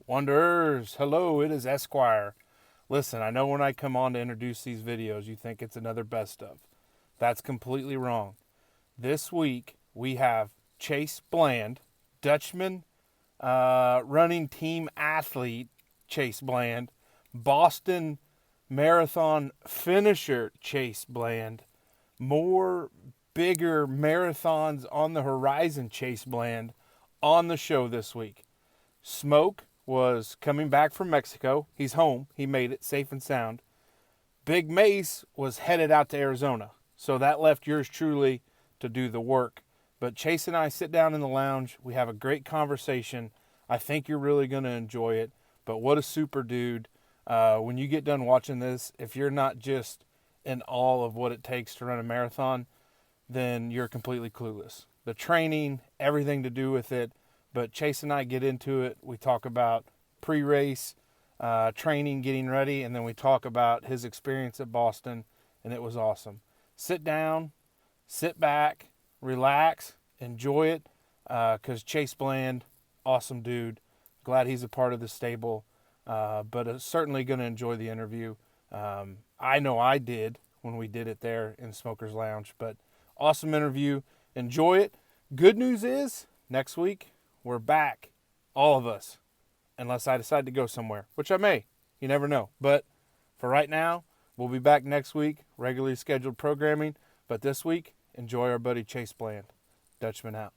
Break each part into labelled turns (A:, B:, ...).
A: Wanderers, hello, it is Esquire. Listen, I know when I come on to introduce these videos, you think it's another best of. That's completely wrong. This week, we have Chase Bland, Dutchman running team athlete Chase Bland, Boston Marathon finisher Chase Bland, more bigger marathons on the horizon Chase Bland on the show this week. Smoke was coming back from Mexico. He's home. He made it safe and sound. Big Mase was headed out to Arizona. So that left yours truly to do the work. But Chase and I sit down in the lounge. We have a great conversation. I think you're really going to enjoy it. But what a super dude. When you get done watching this, if you're not just in awe of what it takes to run a marathon, then you're completely clueless. The training, everything to do with it. But Chase and I get into it. We talk about pre-race, training, getting ready, and then we talk about his experience at Boston, and it was awesome. Sit down, sit back, relax, enjoy it, because Chase Bland, awesome dude. Glad he's a part of the stable, but certainly going to enjoy the interview. I know I did when we did it there in Smoker's Lounge, but awesome interview. Enjoy it. Good news is, next week, we're back, all of us, unless I decide to go somewhere, which I may. You never know. But for right now, we'll be back next week, regularly scheduled programming. But this week, enjoy our buddy Chase Bland. Dutchman out.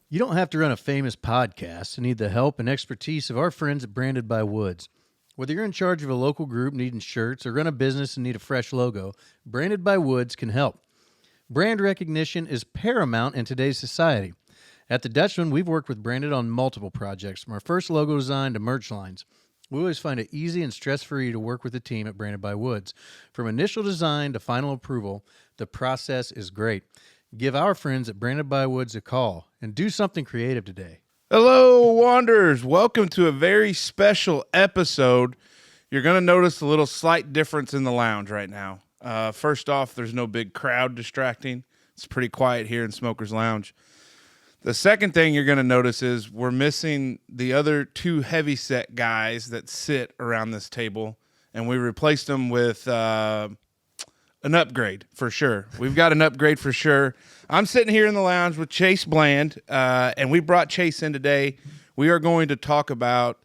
B: You don't have to run a famous podcast to need the help and expertise of our friends at Branded by Woods. Whether you're in charge of a local group needing shirts or run a business and need a fresh logo, Branded by Woods can help. Brand recognition is paramount in today's society. At the Dutchman, we've worked with Branded on multiple projects, from our first logo design to merch lines. We always find it easy and stress-free to work with the team at Branded by Woods. From initial design to final approval, the process is great. Give our friends at Branded by Woods a call and do something creative today.
A: Hello, Wanderers. Welcome to a very special episode. You're going to notice a little slight difference in the lounge right now. First off, there's no big crowd distracting. It's pretty quiet here in Smoker's Lounge. The second thing you're going to notice is we're missing the other two heavyset guys that sit around this table, and we replaced them with an upgrade for sure. We've got an upgrade for sure. I'm sitting here in the lounge with Chase Bland, and we brought Chase in today. We are going to talk about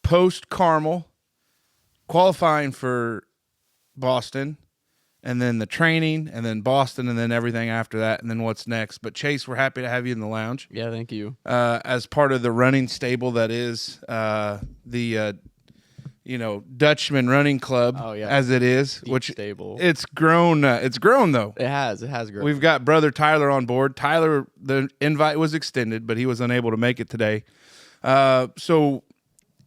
A: post-Carmel, qualifying for Boston, and then the training, and then Boston, and then everything after that, and then what's next. But Chase, we're happy to have you in the lounge.
C: Yeah, thank you.
A: As part of the running stable that is the Dutchman Running Club, as it is,
C: Deep
A: which
C: stable.
A: It's grown. It's grown though.
C: It has grown.
A: We've got brother Tyler on board. Tyler, the invite was extended, but he was unable to make it today. So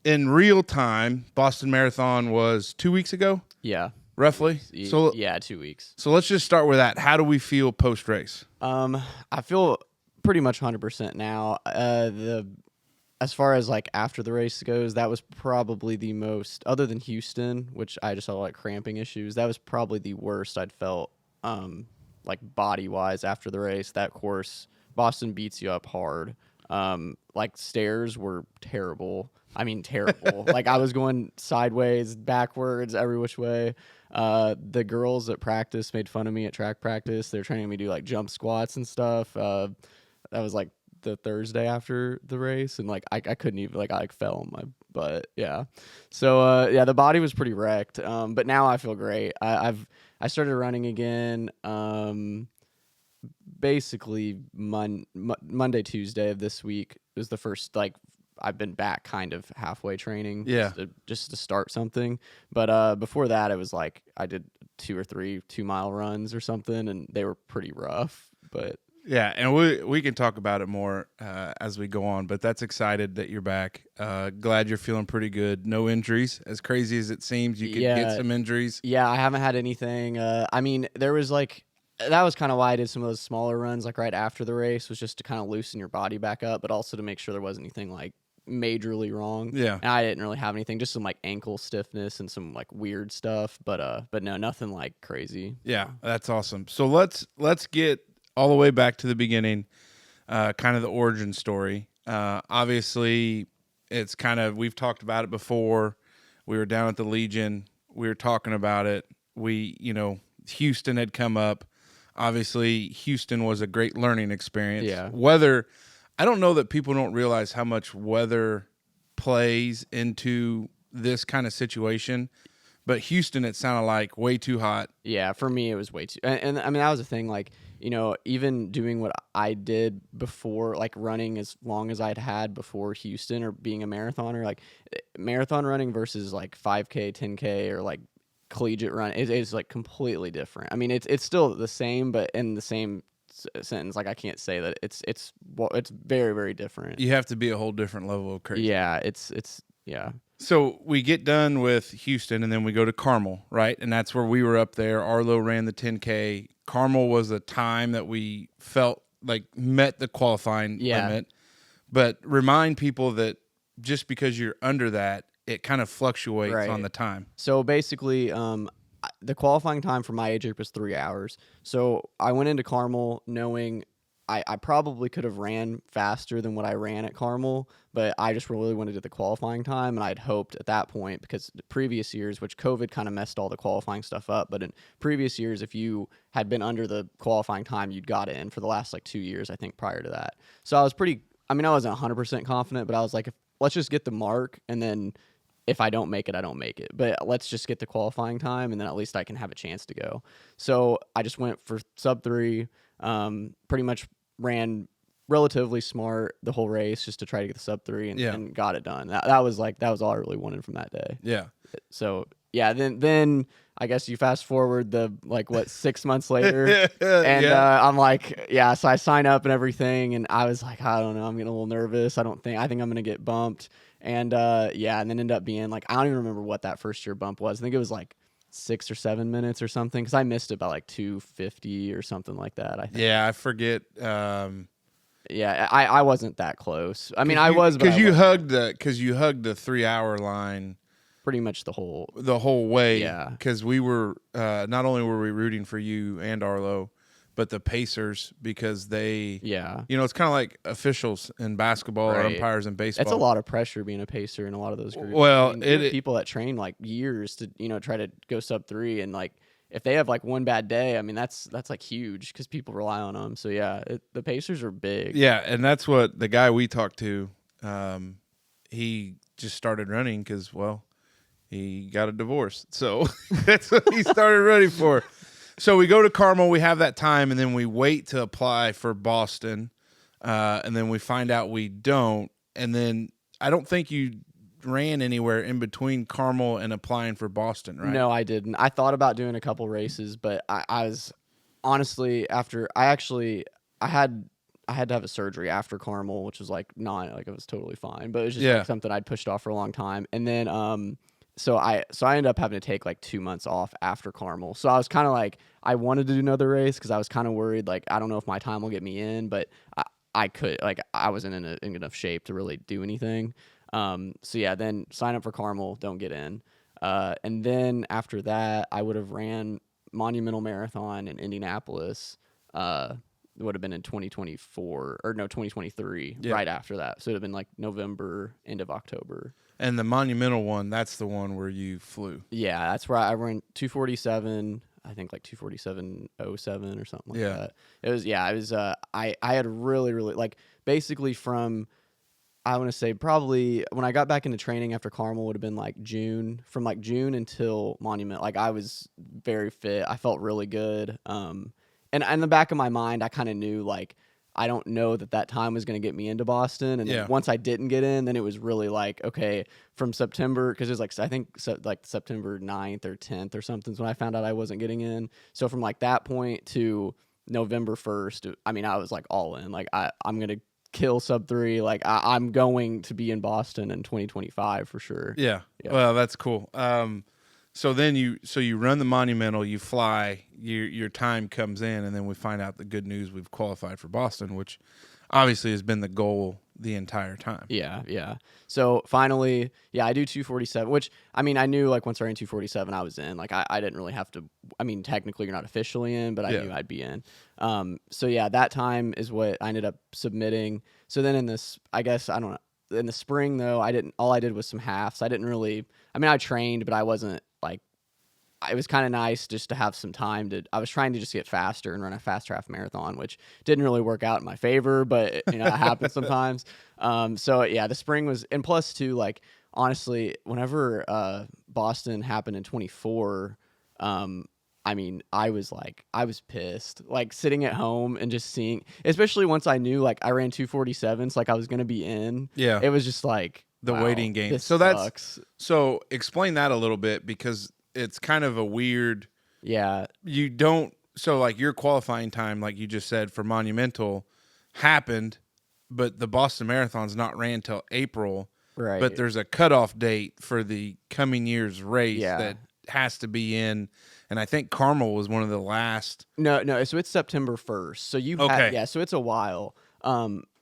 A: in real time, Boston Marathon was 2 weeks ago.
C: Yeah.
A: Roughly. So
C: 2 weeks.
A: So let's just start with that. How do we feel post race?
C: I feel pretty much 100% now. As far as like after the race goes, that was probably the most, other than Houston, which I just saw like cramping issues. That was probably the worst I'd felt, like body wise after the race. That course, Boston beats you up hard. Like stairs were terrible. I mean, terrible. Like I was going sideways, backwards, every which way. The girls at practice made fun of me at track practice. They're training me to do like jump squats and stuff. That was like the Thursday after the race, and like I couldn't even, like I like fell on my butt. Yeah. So yeah, the body was pretty wrecked. But now I feel great. I started running again. Basically Monday, Tuesday of this week was the first, like, I've been back kind of halfway training, just to start something. But before that, it was like I did 2 or 3 2-mile runs or something, and they were pretty rough. But
A: yeah, and we can talk about it more as we go on. But that's excited that you're back. Glad you're feeling pretty good. No injuries, as crazy as it seems. You could get some injuries.
C: Yeah, I haven't had anything. I mean, there was like, that was kind of why I did some of those smaller runs, like right after the race, was just to kind of loosen your body back up, but also to make sure there wasn't anything like majorly wrong.
A: Yeah.
C: And I didn't really have anything, just some like ankle stiffness and some like weird stuff, but no, nothing like crazy.
A: Yeah, that's awesome. So let's get all the way back to the beginning, kind of the origin story. Obviously, it's kind of, we've talked about it before. We were down at the Legion. We were talking about it. Houston had come up. Obviously, Houston was a great learning experience.
C: Yeah.
A: Weather, I don't know that people don't realize how much weather plays into this kind of situation. But Houston, it sounded like way too hot.
C: Yeah, for me, it was way too. And I mean, that was the thing. Like, even doing what I did before, like running as long as I'd had before Houston or being a marathoner, like marathon running versus like 5K, 10K, or like collegiate run, it's like completely different. I mean, it's still the same, but in the same sentence, like I can't say that it's very, very different.
A: You have to be a whole different level of crazy.
C: Yeah, yeah.
A: So we get done with Houston, and then we go to Carmel, right? And that's where we were up there. Arlo ran the 10K. Carmel was a time that we felt like met the qualifying limit. But remind people that just because you're under that, it kind of fluctuates on the time.
C: So basically, the qualifying time for my age group was 3 hours. So I went into Carmel knowing I probably could have ran faster than what I ran at Carmel, but I just really wanted to do the qualifying time, and I'd hoped at that point, because the previous years, which COVID kind of messed all the qualifying stuff up, but in previous years, if you had been under the qualifying time, you'd got in for the last like 2 years, I think, prior to that. So I wasn't 100% confident, but I was like, let's just get the mark, and then if I don't make it, I don't make it. But let's just get the qualifying time, and then at least I can have a chance to go. So I just went for sub 3, pretty much ran relatively smart the whole race just to try to get the sub 3 and got it done. That was all I really wanted from that day.
A: Yeah.
C: So yeah, then I guess you fast forward 6 months later, and I'm like, so I sign up and everything, and I was like, I don't know, I'm getting a little nervous. I think I'm gonna get bumped, and and then end up being like, I don't even remember what that first year bump was. I think it was like 6 or 7 minutes or something, because I missed it by like 2:50 or something like that, I think.
A: Yeah, I forget.
C: I wasn't that close. I mean, I was,
A: because you hugged the 3 hour line
C: pretty much the whole
A: way.
C: Yeah,
A: because we were not only were we rooting for you and Arlo, but the Pacers, because they, it's kind of like officials in basketball or umpires in baseball.
C: It's a lot of pressure being a Pacer in a lot of those groups.
A: Well,
C: I mean, people that train like years to try to go sub 3, and like if they have like one bad day, I mean that's like huge because people rely on them. So the Pacers are big.
A: Yeah, and that's what the guy we talked to, he just started running because he got a divorce, so that's what he started running for. So we go to Carmel, we have that time, and then we wait to apply for Boston, and then we find out we don't. And then I don't think you ran anywhere in between Carmel and applying for Boston, right?
C: No, I didn't. I thought about doing a couple races, but I was honestly I had to have a surgery after Carmel, which was like it was totally fine, but it was just like something I'd pushed off for a long time. And then So I ended up having to take like 2 months off after Carmel. So I was kind of like, I wanted to do another race because I was kind of worried, like, I don't know if my time will get me in, but I could, like, I wasn't in enough shape to really do anything. Then sign up for Carmel, don't get in. And then after that, I would have ran Monumental Marathon in Indianapolis. It would have been in 2023, right after that. So it would have been like November, end of October.
A: And the Monumental one, that's the one where you flew.
C: Yeah, that's where I ran 2:47, I think like 2:47:07 or something like that. It was I had really, really, like, basically from, I want to say probably when I got back into training after Carmel would have been like June, from like June until Monument. Like I was very fit. I felt really good. And in the back of my mind, I kind of knew, like, I don't know that time was going to get me into Boston. And then once I didn't get in, then it was really like, okay, from September, because it was like, I think like September 9th or 10th or something is when I found out I wasn't getting in. So from like that point to November 1st, I mean, I was like all in. Like I'm going to kill sub 3. Like I'm going to be in Boston in 2025 for sure.
A: Yeah. Well, that's cool. So then you run the Monumental, you fly, your time comes in, and then we find out the good news, we've qualified for Boston, which obviously has been the goal the entire time.
C: Yeah. So finally, I do 247, which, I mean, I knew like once I ran 247, I was in. Like I didn't really have to, I mean, technically you're not officially in, but I knew I'd be in. So yeah, that time is what I ended up submitting. So then in this, I guess, I don't know, in the spring though, all I did was some halves. I didn't really, I mean, I trained, but I wasn't like, it was kind of nice just to have some time I was trying to just get faster and run a faster half marathon, which didn't really work out in my favor, but it happens sometimes. So yeah, the spring was, and plus too, like, honestly, whenever, Boston happened in 24, I mean, I was pissed, like sitting at home and just seeing, especially once I knew like I ran 247s, like I was going to be in.
A: Yeah.
C: It was just like
A: The waiting game.
C: This
A: So
C: sucks.
A: so explain that a little bit, because it's kind of a weird.
C: Yeah.
A: You don't. So like your qualifying time, like you just said, for Monumental happened, but the Boston Marathon's not ran till April.
C: Right.
A: But there's a cutoff date for the coming year's race that has to be in. And I think Carmel was one of the last.
C: No. So it's September 1st. So so it's a while.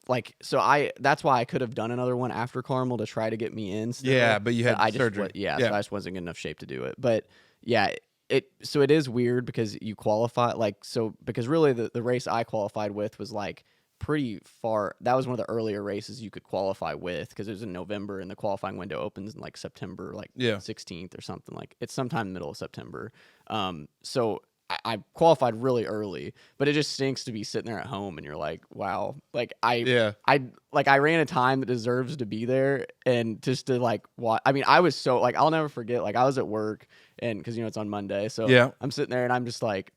C: That's why I could have done another one after Carmel to try to get me in still.
A: Yeah, but you had surgery.
C: So I just wasn't in enough shape to do it. But yeah, it is weird because you qualify because really the race I qualified with was like pretty far. That was one of the earlier races you could qualify with, because it was in November and the qualifying window opens in like September 16th or something. Like it's sometime in the middle of September. So I qualified really early, but it just stinks to be sitting there at home and you're like, wow, like I ran a time that deserves to be there, and just to like watch. I mean, I was so like, I'll never forget, like I was at work, and because it's on Monday, so I'm sitting there and I'm just like,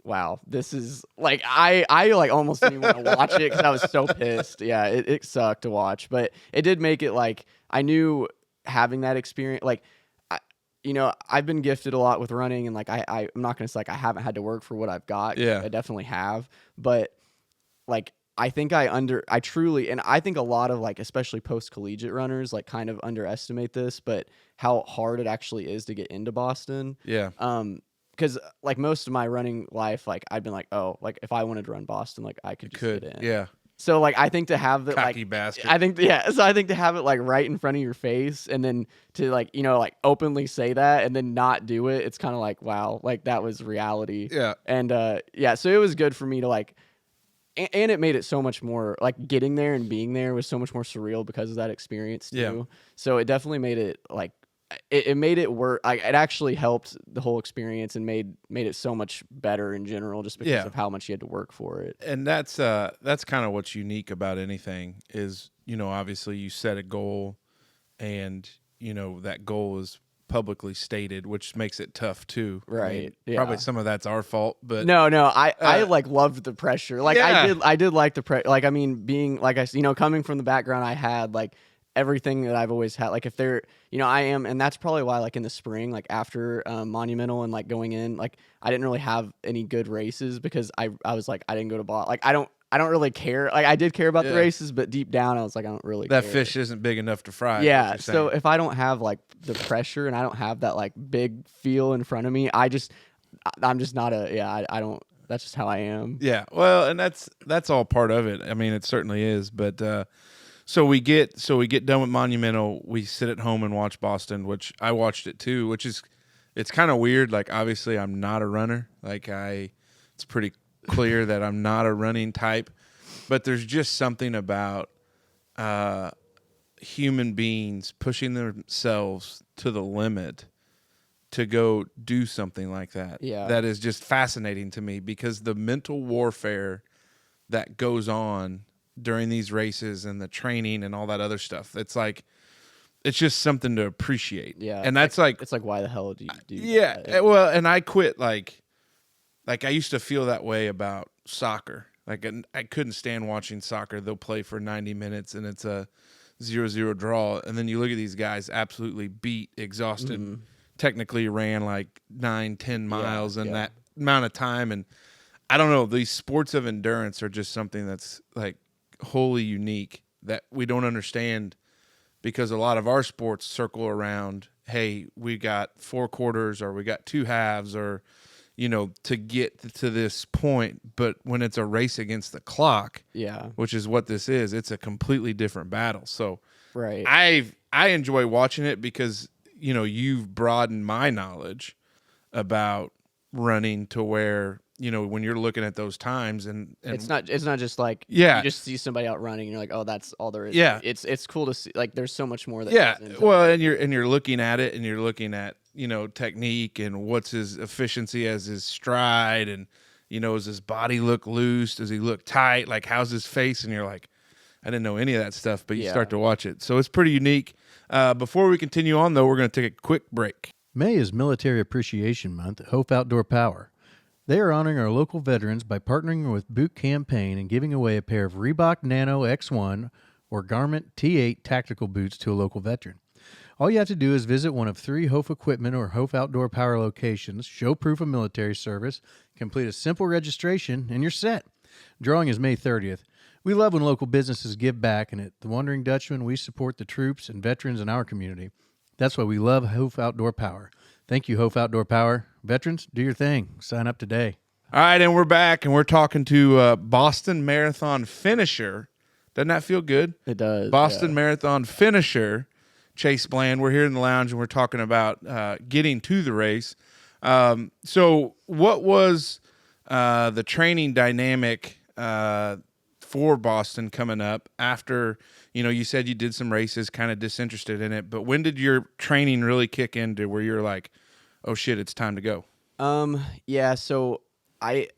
C: wow, this is like, I like almost didn't even want to watch it because I was so pissed. Yeah, it sucked to watch, but it did make it like, I knew having that experience, like, I've been gifted a lot with running, and like I'm not gonna say like I haven't had to work for what I've got.
A: Yeah,
C: I definitely have, but like I think I truly, and I think a lot of like especially post collegiate runners like kind of underestimate this, but how hard it actually is to get into Boston.
A: Yeah.
C: Because like most of my running life, like I've been like, oh, like if I wanted to run Boston, like I could just get in.
A: Yeah.
C: So like I think to have that,
A: cocky
C: like
A: bastard.
C: So I think to have it like right in front of your face, and then to like like openly say that and then not do it, it's kind of like, wow, like that was reality.
A: Yeah.
C: And so it was good for me to like, and it made it so much more like getting there and being there was so much more surreal because of that experience too.
A: Yeah.
C: So it definitely made it like it made it work. Like it actually helped the whole experience and made it so much better in general, just because of how much you had to work for it.
A: And that's kind of what's unique about anything is, obviously you set a goal, and that goal is publicly stated, which makes it tough too.
C: Right.
A: I mean, probably some of that's our fault, but
C: no, I like loved the pressure. Like I did like the pressure. Like, I mean, being like coming from the background I had, like everything that I've always had, like if they're, I am, and that's probably why, like in the spring, like after Monumental and like going in, like I didn't really have any good races because I was like, I didn't go to Boston. Like I don't really care. Like I did care about the races, but deep down I was like, I don't really
A: that
C: care.
A: fish isn't big enough to fry.
C: Yeah. So if I don't have like the pressure and I don't have that like big feel in front of me, I'm just not I don't, that's just how I am.
A: Yeah. Well, and that's all part of it. I mean, it certainly is, but so we get done with Monumental, we sit at home and watch Boston, which I watched it too, which is, it's kind of weird. Like obviously I'm not a runner. Like it's pretty clear that I'm not a running type, but there's just something about human beings pushing themselves to the limit to go do something like that.
C: Yeah.
A: That is just fascinating to me, because the mental warfare that goes on during these races and the training and all that other stuff. It's like, it's just something to appreciate.
C: Yeah.
A: And that's like,
C: it's like, why the hell do you do
A: yeah.
C: that?
A: Well, and I quit like I used to feel that way about soccer. Like I couldn't stand watching soccer. They'll play for 90 minutes and it's a 0-0 draw. And then you look at these guys absolutely beat, exhausted, technically ran like 9-10 miles in that amount of time. And I don't know, these sports of endurance are just something that's like wholly unique that we don't understand, because a lot of our sports circle around, hey, we got 4 quarters or we got 2 halves, or to get to this point. But when it's a race against the clock,
C: Yeah.
A: which is what this is, it's a completely different battle. So
C: Right.
A: I enjoy watching it because, you've broadened my knowledge about running to where, when you're looking at those times and
C: it's not just like
A: Yeah.
C: you just see somebody out running and you're like, oh, that's all there is.
A: Yeah.
C: It's cool to see, like, there's so much more that
A: Yeah.
C: goes into
A: Well, and you're looking at it and you're looking at, technique and what's his efficiency as his stride and, does his body look loose? Does he look tight? Like, how's his face? And you're like, I didn't know any of that stuff, but you start to watch it. So it's pretty unique. Before we continue on, though, we're going to take a quick break.
B: May is Military Appreciation Month at Hopf Outdoor Power. They are honoring our local veterans by partnering with Boot Campaign and giving away a pair of Reebok Nano X1 or Garment T8 tactical boots to a local veteran. All you have to do is visit one of 3 Hopf Equipment or Hopf Outdoor Power locations, show proof of military service, complete a simple registration, and you're set. Drawing is May 30th. We love when local businesses give back, and at the Wondering Dutchmen, we support the troops and veterans in our community. That's why we love Hopf Outdoor Power. Thank you, Hopf Outdoor Power. Veterans, do your thing. Sign up today.
A: All right, and we're back, and we're talking to Boston Marathon finisher. Doesn't that feel good?
C: It does.
A: Boston Marathon finisher, Chase Bland. We're here in the lounge, and we're talking about getting to the race. So what was the training dynamic for Boston coming up after, you said you did some races, kind of disinterested in it, but when did your training really kick into where you're like, oh shit, it's time to go?
C: Yeah, so I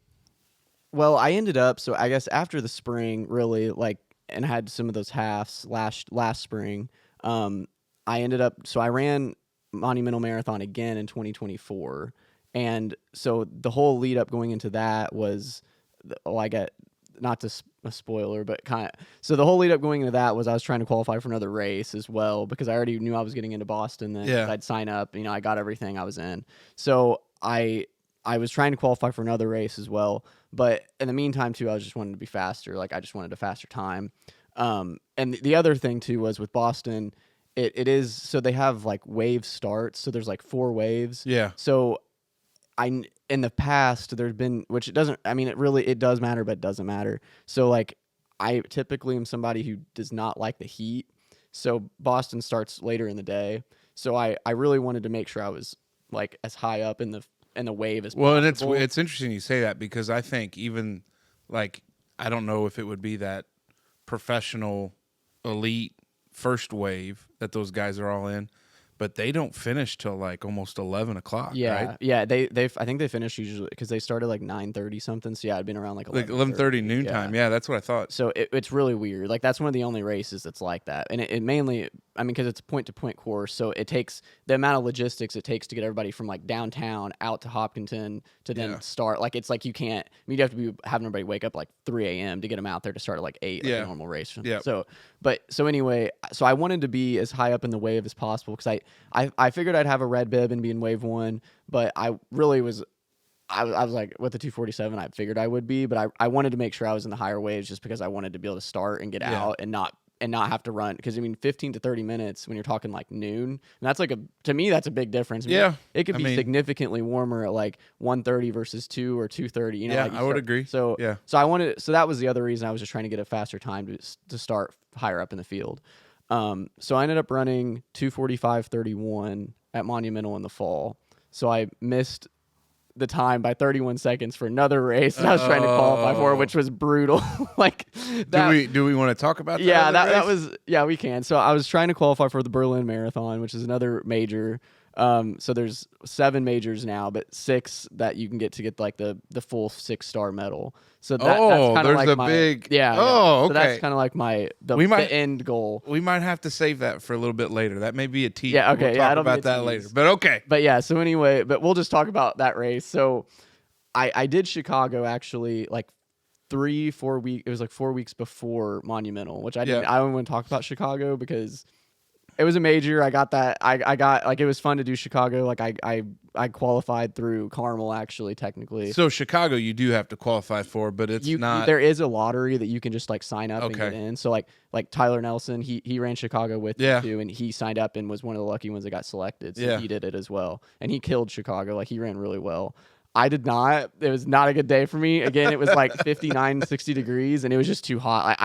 C: ended up, so I guess after the spring, really, like, and had some of those halves last spring, I ended up, so I ran Monumental Marathon again in 2024, and so the whole lead up going into that was, I got, not to a spoiler, but kind of, so the whole lead up going into that was I was trying to qualify for another race as well, because I already knew I was getting into Boston then.
A: Yeah.
C: I'd sign up, I got everything, I was in. So I was trying to qualify for another race as well, but in the meantime too, I was just wanting to be faster. Like, I just wanted a faster time. And the other thing too was with Boston, it is, so they have like wave starts. So there's like 4 waves.
A: Yeah.
C: So in the past, there's been, which it doesn't, it does matter, but it doesn't matter. So like, I typically am somebody who does not like the heat. So Boston starts later in the day. So I really wanted to make sure I was like as high up in the wave as possible.
A: Well, and it's interesting you say that, because I think even like, I don't know if it would be that professional elite first wave that those guys are all in, but they don't finish till like almost 11 o'clock.
C: Yeah,
A: right?
C: yeah. They I think they finish usually because they started like 9:30 something. So yeah, I'd been around like
A: 11:30 noontime. Yeah, that's what I thought.
C: So it's really weird. Like, that's one of the only races that's like that, and it mainly, because it's a point-to-point course, so it takes the amount of logistics it takes to get everybody from like downtown out to Hopkinton to then start. Like, it's like you can't. You'd have to be having everybody wake up like 3 a.m. to get them out there to start at like 8, like a normal race.
A: Yeah.
C: So anyway, so I wanted to be as high up in the wave as possible, because I figured I'd have a red bib and be in wave 1, but I really was. I was like, with the 247, I figured I would be, but I wanted to make sure I was in the higher waves just because I wanted to be able to start and get out and not have to run. Because 15 to 30 minutes when you're talking like noon, and that's like to me that's a big difference. It could be significantly warmer at like 1:30 versus 2 or 2:30.
A: I would agree.
C: So so that was the other reason I was just trying to get a faster time to start higher up in the field. So I ended up running 2:45:31 at Monumental in the fall. So I missed the time by 31 seconds for another race that I was trying to qualify for, which was brutal. Like, that,
A: do we want to talk about that?
C: Yeah, that was, we can. So I was trying to qualify for the Berlin Marathon, which is another major. So there's 7 majors now, but 6 that you can get like the full 6-star medal. So that's kind of like
A: big.
C: Yeah.
A: Oh, okay.
C: So that's kind of like the end goal.
A: We might have to save that for a little bit later. That may be a tease.
C: Yeah. Okay.
A: We'll talk about that later. But okay.
C: But yeah. So anyway, but we'll just talk about that race. So I did Chicago actually like 3-4 weeks. It was like 4 weeks before Monumental, which I didn't. I don't want to talk about Chicago because it was a major. I got that. I got like, it was fun to do Chicago. Like I qualified through Carmel actually, technically.
A: So Chicago you do have to qualify for, but it's not.
C: There is a lottery that you can just like sign up and get in. So like Tyler Nelson, he ran Chicago with me too, and he signed up and was one of the lucky ones that got selected. So he did it as well, and he killed Chicago. Like, he ran really well. I did not. It was not a good day for me. Again, it was like 59, 60 degrees, and it was just too hot.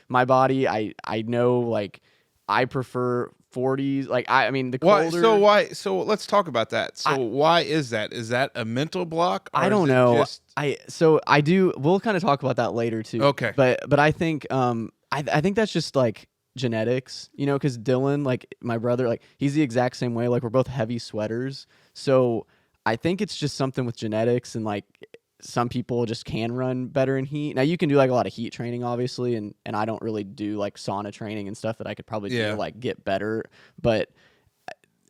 C: My body, I know, like, I prefer 40s. Like, I mean, the colder.
D: So let's talk about that. So why is that? Is that a mental block? Or
C: I don't know. I do. We'll kind of talk about that later too.
D: Okay.
C: But I think I think that's just like genetics, because Dylan, like my brother, like he's the exact same way. Like we're both heavy sweaters, so I think it's just something with genetics, and like some people just can run better in heat. Now you can do like a lot of heat training, obviously, and I don't really do like sauna training and stuff that I could probably do to like get better. But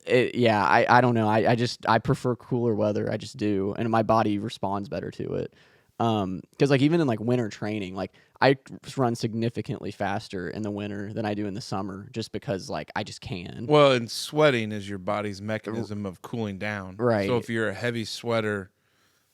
C: I don't know. I prefer cooler weather. I just do, and my body responds better to it. Because like even in like winter training, like I run significantly faster in the winter than I do in the summer, just because like I just can.
D: Well, and sweating is your body's mechanism of cooling down.
C: Right.
D: So if you're a heavy sweater,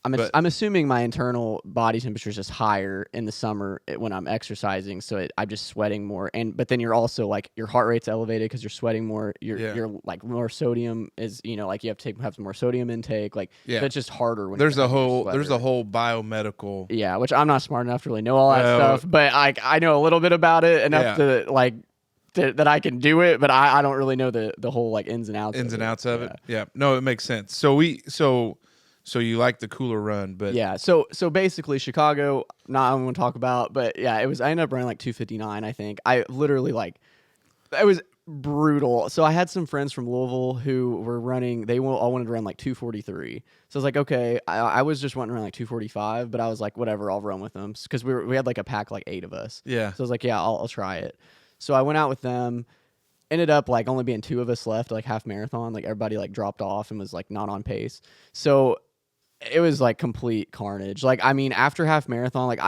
C: I'm assuming my internal body temperature is just higher in the summer when I'm exercising, so I'm just sweating more. But then you're also like your heart rate's elevated because you're sweating more. You're like more sodium is like you have to have some more sodium intake. Like it's just harder when
D: there's a whole biomedical
C: which I'm not smart enough to really know all that stuff, but like I know a little bit about it enough to like that I can do it, but I don't really know the whole like ins and outs of it.
D: Yeah, no, it makes sense. So you like the cooler run, but
C: so basically Chicago, not I want to talk about, but yeah, I ended up running like 2:59, I think. I literally it was brutal. So I had some friends from Louisville who were running, they all wanted to run like 2:43. So I was like, okay, I was just wanting to run like 2:45, but I was like, whatever, I'll run with them because we had like a pack like 8 of us.
D: Yeah.
C: So I was like, yeah, I'll try it. So I went out with them. Ended up like only being 2 of us left, like half marathon. Like everybody like dropped off and was like not on pace. So it was like complete carnage. Like, I mean, after half marathon, like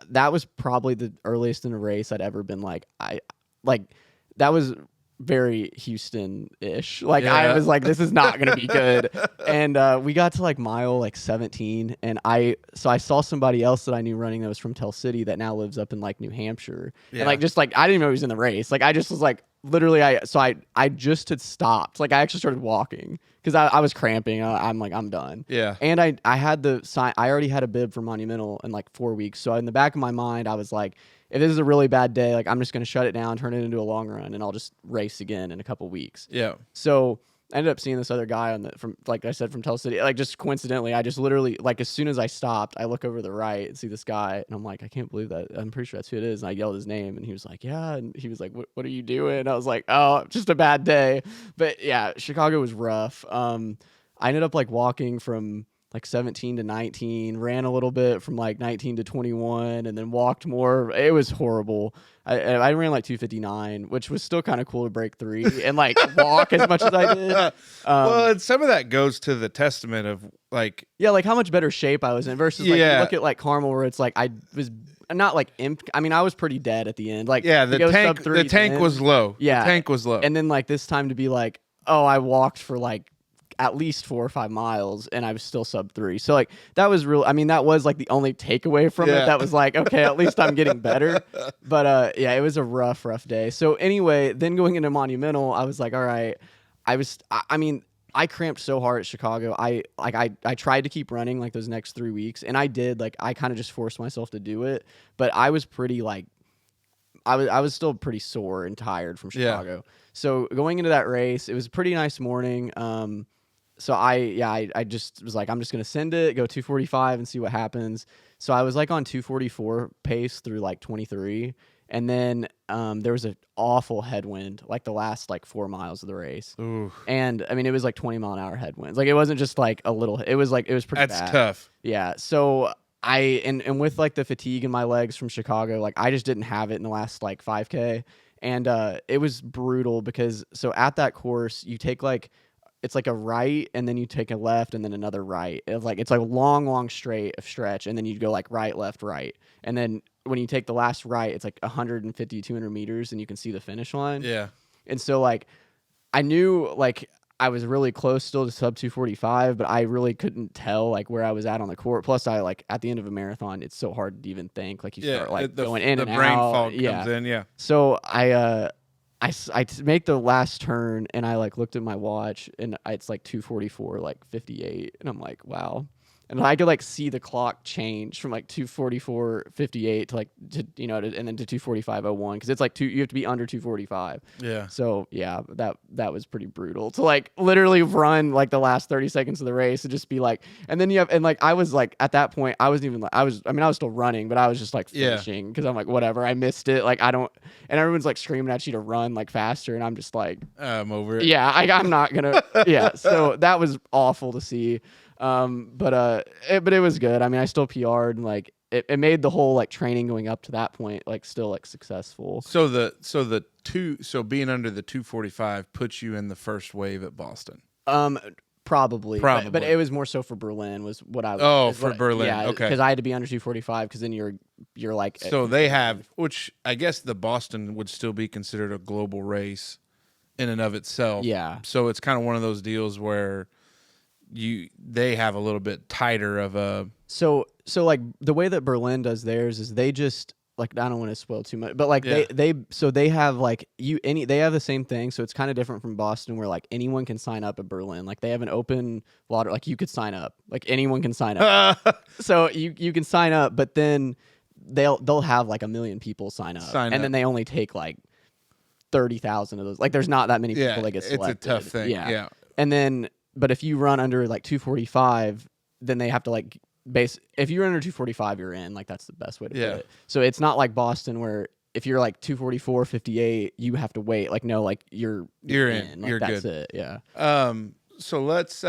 C: that was probably the earliest in a race I'd ever been that was very Houston-ish. Like I was like, this is not going to be good. And we got to like mile like 17. And I saw somebody else that I knew running that was from Tell City that now lives up in like New Hampshire. Yeah. And like, just like, I didn't even know he was in the race. Like I just was like, literally, I just had stopped. Like I actually started walking because I was cramping. I'm like, I'm done.
D: Yeah.
C: And I had the sign. I already had a bib for Monumental in like 4 weeks. So in the back of my mind, I was like, if this is a really bad day, like I'm just going to shut it down, turn it into a long run, and I'll just race again in a couple weeks.
D: Yeah.
C: So I ended up seeing this other guy from like I said, from Tell City. Like just coincidentally, I just literally like as soon as I stopped, I look over to the right and see this guy, and I'm like, I can't believe that. I'm pretty sure that's who it is. And I yelled his name, and he was like, yeah. And he was like, what are you doing? And I was like, oh, just a bad day. But yeah, Chicago was rough. I ended up like walking from like 17 to 19, ran a little bit from like 19 to 21, and then walked more. It was horrible. I ran like 2:59, which was still kind of cool to break 3 and like walk as much as I did.
D: Well, and some of that goes to the testament of like
C: like how much better shape I was in versus like you look at like Carmel where it's like I was not like I mean I was pretty dead at the end. Like
D: the tank was low.
C: Yeah,
D: the tank was low.
C: And then like this time to be like, oh, I walked for like at least 4 or 5 miles and I was still sub 3. So like that was real. I mean, that was like the only takeaway from it. That was like, okay, at least I'm getting better. But it was a rough day. So anyway, then going into Monumental, I was like, all right, I mean, I cramped so hard at Chicago. I tried to keep running like those next 3 weeks, and I did. Like I kind of just forced myself to do it, but I was pretty like I was still pretty sore and tired from Chicago. So going into that race, it was a pretty nice morning. So I just was like, I'm just going to send it, go 2:45 and see what happens. So I was like on 2:44 pace through like 23. And then there was an awful headwind like the last like 4 miles of the race.
D: Ooh.
C: And I mean, it was like 20-mile-an-hour headwinds. Like it wasn't just like a little, it was pretty bad.
D: That's tough.
C: Yeah. So and with like the fatigue in my legs from Chicago, like I just didn't have it in the last like 5K. And it was brutal because so at that course, you take like, it's like a right and then you take a left and then another right. It's like a long stretch, and then you go like right, left, right. And then when you take the last right, it's like 150, 200 meters and you can see the finish line.
D: Yeah.
C: And so like I knew like I was really close still to sub 2:45, but I really couldn't tell like where I was at on the court. Plus I like at the end of a marathon, it's so hard to even think. Like you start like going in and out. The brain fog comes in, yeah. So I make the last turn and I like looked at my watch and it's like 2:44, like 58, and I'm like, wow. And I could like see the clock change from like 2:44:58 to like and then to 2:45:01 because it's like you have to be under 2:45.
D: Yeah.
C: So yeah, that was pretty brutal to like literally run like the last 30 seconds of the race and just be like, and then like I was like at that point I wasn't even like I was still running, but I was just like finishing because I'm like whatever, I missed it, like I don't, and everyone's like screaming at you to run like faster, and I'm just like
D: I'm over it.
C: yeah, I'm not gonna yeah. So that was awful to see. But it was good. I mean, I still PR'd, and like it made the whole like training going up to that point like still like successful.
D: So being under the 245 puts you in the first wave at Boston.
C: Probably. But it was more so for Berlin was what I was.
D: Oh, for Berlin.
C: Yeah,
D: okay.
C: Because I had to be under 245 because then you're like.
D: So they have, which I guess the Boston would still be considered a global race in and of itself.
C: Yeah.
D: So it's kind of one of those deals where they have a little bit tighter of a.
C: So like the way that Berlin does theirs is they just like, I don't want to spoil too much, but like they have like they have the same thing. So it's kind of different from Boston where like anyone can sign up at Berlin. Like they have an open lottery, like you could sign up, like anyone can sign up. So you can sign up, but then they'll have like 1 million people sign up. Then they only take like 30,000 of those. Like there's not that many people that get selected.
D: It's a tough thing. Yeah.
C: And then, but if you run under like 245, then they have to like if you're under 245, you're in. Like that's the best way to put it. So it's not like Boston where if you're like 244:58, you have to wait. Like no, like you're in. Like,
D: you're
C: that's
D: good.
C: It. Yeah.
D: So let's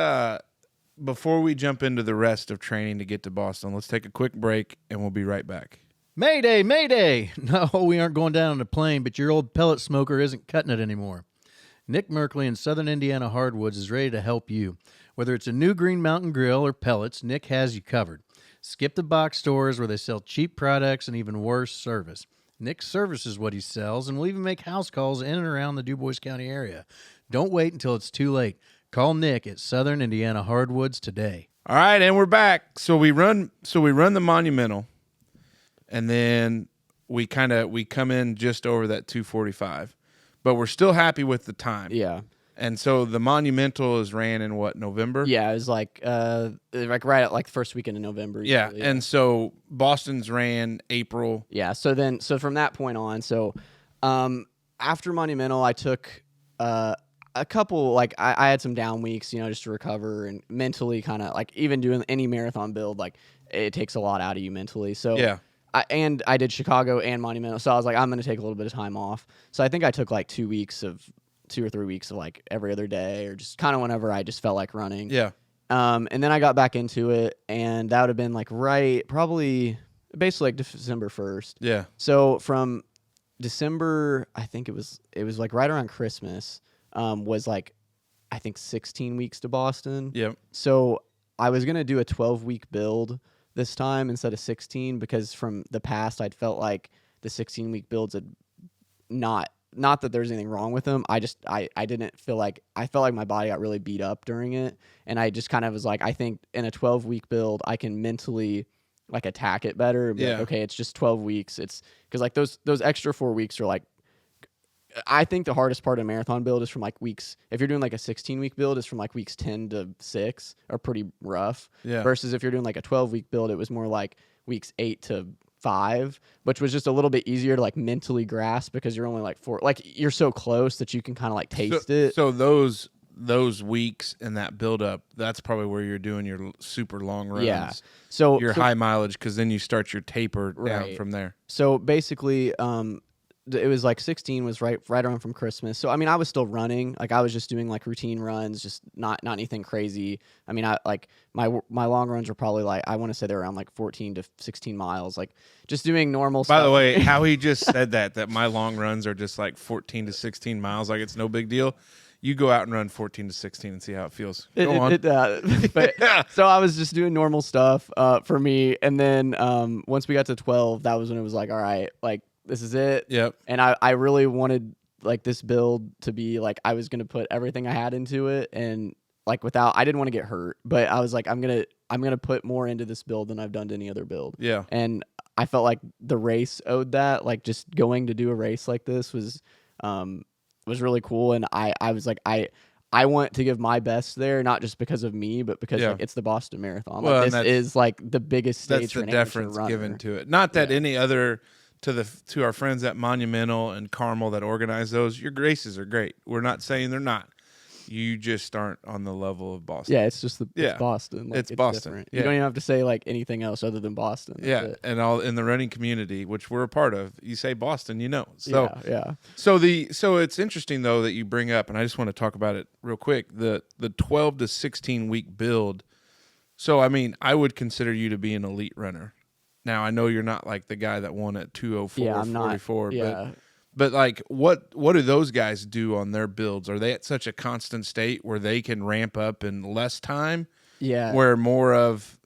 D: before we jump into the rest of training to get to Boston, let's take a quick break and we'll be right back.
B: Mayday, mayday! No, we aren't going down on a plane, but your old pellet smoker isn't cutting it anymore. Nick Merkley in Southern Indiana Hardwoods is ready to help you. Whether it's a new Green Mountain grill or pellets, Nick has you covered. Skip the box stores where they sell cheap products and even worse service. Nick services what he sells and will even make house calls in and around the DuBois County area. Don't wait until it's too late. Call Nick at Southern Indiana Hardwoods today.
D: All right, and we're back. So we run the Monumental, and then we come in just over that 245. But we're still happy with the time.
C: Yeah.
D: And so the Monumental is ran in what, November?
C: Yeah, it was like right at like the first weekend in November.
D: Yeah.
C: Usually.
D: And so Boston's ran April.
C: Yeah. So from that point on, after Monumental, I took a couple, like I had some down weeks, just to recover and mentally kind of like even doing any marathon build, like it takes a lot out of you mentally. So
D: yeah.
C: I did Chicago and Monumental, so I was like, I'm going to take a little bit of time off. So I think I took like 2 or 3 weeks of like every other day or just kind of whenever I just felt like running.
D: Yeah.
C: And then I got back into it, and that would have been like basically like December 1st.
D: Yeah.
C: So from December, I think it was like right around Christmas, was like, I think 16 weeks to Boston.
D: Yep.
C: So I was going to do a 12-week build this time instead of 16 because from the past I'd felt like the 16-week builds had not that there's anything wrong with them. I didn't feel like, I felt like my body got really beat up during it, and I just kind of was like, I think in a 12-week build I can mentally like attack it better. And be like, okay, it's just 12 weeks. It's because like those extra 4 weeks are like, I think the hardest part of a marathon build is from like weeks. If you're doing like a 16-week build, is from like weeks 10 to 6 are pretty rough.
D: Yeah.
C: Versus if you're doing like a 12-week build, it was more like weeks 8 to 5, which was just a little bit easier to like mentally grasp because you're only like 4, like you're so close that you can kind of like taste it.
D: So those weeks and that build up, that's probably where you're doing your super long runs.
C: Yeah. So
D: your high mileage, because then you start your taper down from there.
C: So basically, it was like 16 was right around from Christmas. So I mean, I was still running. Like I was just doing like routine runs, just not anything crazy. I mean, I like my long runs were probably like, I want to say they're around like 14 to 16 miles, like just doing normal stuff.
D: By the way, how he just said that my long runs are just like 14 to 16 miles, like it's no big deal. You go out and run 14 to 16 and see how it feels. Go on.
C: So I was just doing normal stuff for me. And then once we got to 12, that was when it was like, all right, like this is it.
D: Yep.
C: And I really wanted like this build to be like, I was going to put everything I had into it. And like I didn't want to get hurt, but I was like, I'm going to put more into this build than I've done to any other build.
D: Yeah.
C: And I felt like the race owed that, like just going to do a race like this was really cool. And I was like, I want to give my best there, not just because of me, but because
D: Yeah.
C: like it's the Boston Marathon.
D: Well,
C: Like,
D: and
C: this is like the biggest stage
D: That's
C: for
D: the
C: an amateur
D: deference
C: runner.
D: given to it. Not that any other to our friends at Monumental and Carmel that organize those, your races are great. We're not saying they're not. You just aren't on the level of Boston.
C: Yeah, it's just it's Boston. Like,
D: It's Boston.
C: different.
D: Yeah.
C: You don't even have to say like anything else other than Boston. That's
D: Yeah,
C: it.
D: and all in the running community, which we're a part of. You say Boston, you know. So
C: yeah.
D: So it's interesting though that you bring up, and I just want to talk about it real quick. The 12 to 16 week build. So I mean, I would consider you to be an elite runner. Now I know you're not like the guy that won at 2:04,
C: Yeah, I'm
D: 44,
C: not. Yeah.
D: but like what do those guys do on their builds? Are they at such a constant state where they can ramp up in less time?
C: Yeah.
D: Where more of,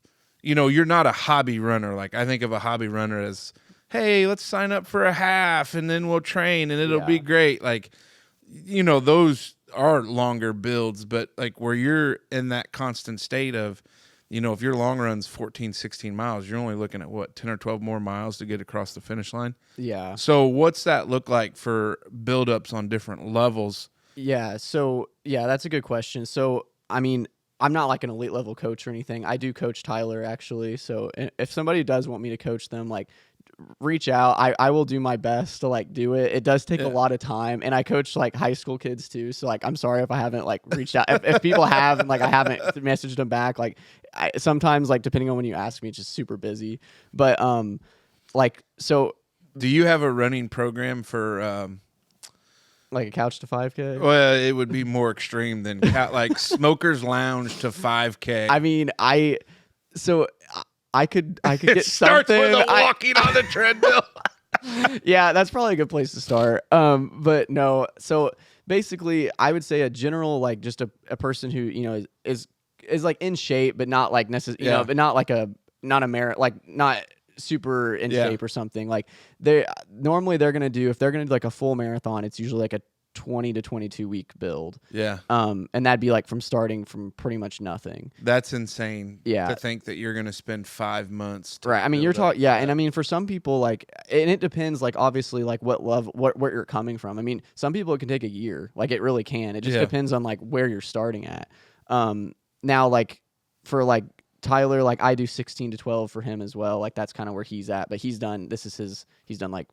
D: you're not a hobby runner. Like I think of a hobby runner as, hey, let's sign up for a half and then we'll train and it'll be great. Like, those are longer builds, but like where you're in that constant state of, if your long run's 14, 16 miles, you're only looking at what, 10 or 12 more miles to get across the finish line.
C: Yeah.
D: So what's that look like for buildups on different levels?
C: Yeah. So that's a good question. So I mean, I'm not like an elite level coach or anything. I do coach Tyler actually. So if somebody does want me to coach them, like reach out. I will do my best to like do it. It does take a lot of time, and I coach like high school kids too. So like, I'm sorry if I haven't like reached out. If people have and like I haven't messaged them back, like sometimes like depending on when you ask me, it's just super busy. But like so.
D: Do you have a running program for?
C: Like a couch to 5K?
D: Well, it would be more extreme than like Smoker's Lounge to 5K.
C: I mean, I could get
D: starts
C: something.
D: with a walking on the treadmill.
C: Yeah, that's probably a good place to start. But no. So basically, I would say a general like just a person who is like in shape, but not like necessarily but not like not super in shape or something. Like they're gonna do, if they're gonna do like a full marathon, it's usually like a 20 to 22 week build.
D: Yeah.
C: And that'd be like from starting from pretty much nothing.
D: That's insane.
C: Yeah.
D: To think that you're gonna spend 5 months.
C: Right. I mean, you're talking. Yeah. And I mean, for some people, like, and it depends. Like, obviously, like where you're coming from. I mean, some people it can take a year. Like, it really can. It just depends on like where you're starting at. Now, like for like Tyler, like I do 16 to 12 for him as well. Like that's kind of where he's at. But he's done like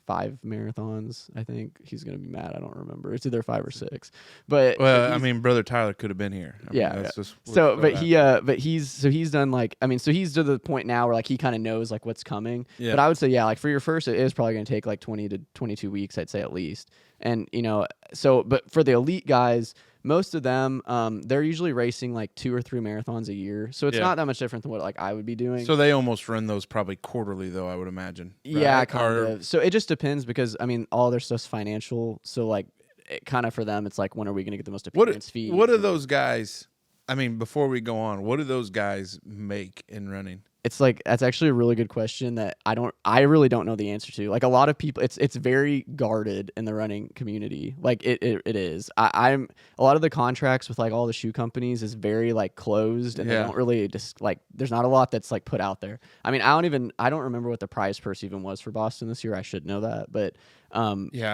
C: 5 marathons. I think he's gonna be mad. I don't remember. It's either 5 or 6. But
D: I mean, brother Tyler could have been here. That's just
C: so. But he's done like, I mean, so he's to the point now where like he kind of knows like what's coming.
D: Yeah.
C: But I would say like for your first, it is probably gonna take like 20 to 22 weeks. I'd say at least. And but for the elite guys, most of them, they're usually racing like 2 or 3 marathons a year. So it's not that much different than what like I would be doing.
D: So they almost run those probably quarterly, though, I would imagine. Right?
C: Yeah, kind of. So it just depends because, I mean, all their stuff's financial. So like it kind of for them, it's like, when are we going to get the most appearance fees?
D: What do those guys, I mean, before we go on, what do those guys make in running?
C: It's like, that's actually a really good question that I really don't know the answer to. Like a lot of people, it's very guarded in the running community. Like it is. I'm a lot of the contracts with like all the shoe companies is very like closed, and they don't really just like, there's not a lot that's like put out there. I mean, I don't remember what the prize purse even was for Boston this year. I should know that, but
D: I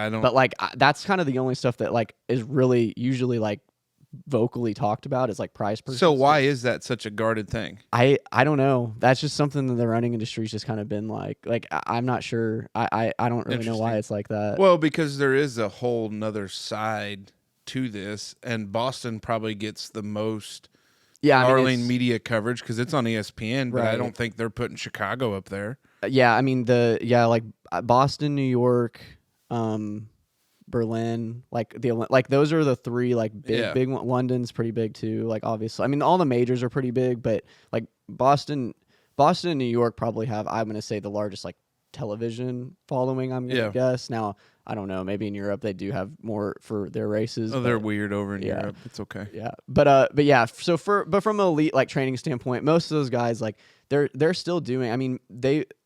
D: don't.
C: But like that's kind of the only stuff that like is really usually like vocally talked about is like prize purses.
D: So why is that such a guarded thing?
C: I don't know. That's just something that the running industry's just kind of been like I'm not sure. I don't really know why it's like that.
D: Well, because there is a whole nother side to this, and Boston probably gets the most Arlene media coverage because it's on ESPN, but I don't think they're putting Chicago up there.
C: Yeah, I mean like Boston, New York, Berlin, like those are the 3 like big one. London's pretty big too. Like obviously, I mean all the majors are pretty big, but like Boston and New York probably have, I'm gonna say, the largest like television following. I'm gonna guess. Now I don't know. Maybe in Europe they do have more for their races.
D: Oh, they're weird over in Europe. It's okay.
C: Yeah, but yeah. So but from an elite like training standpoint, most of those guys like they're still doing. I mean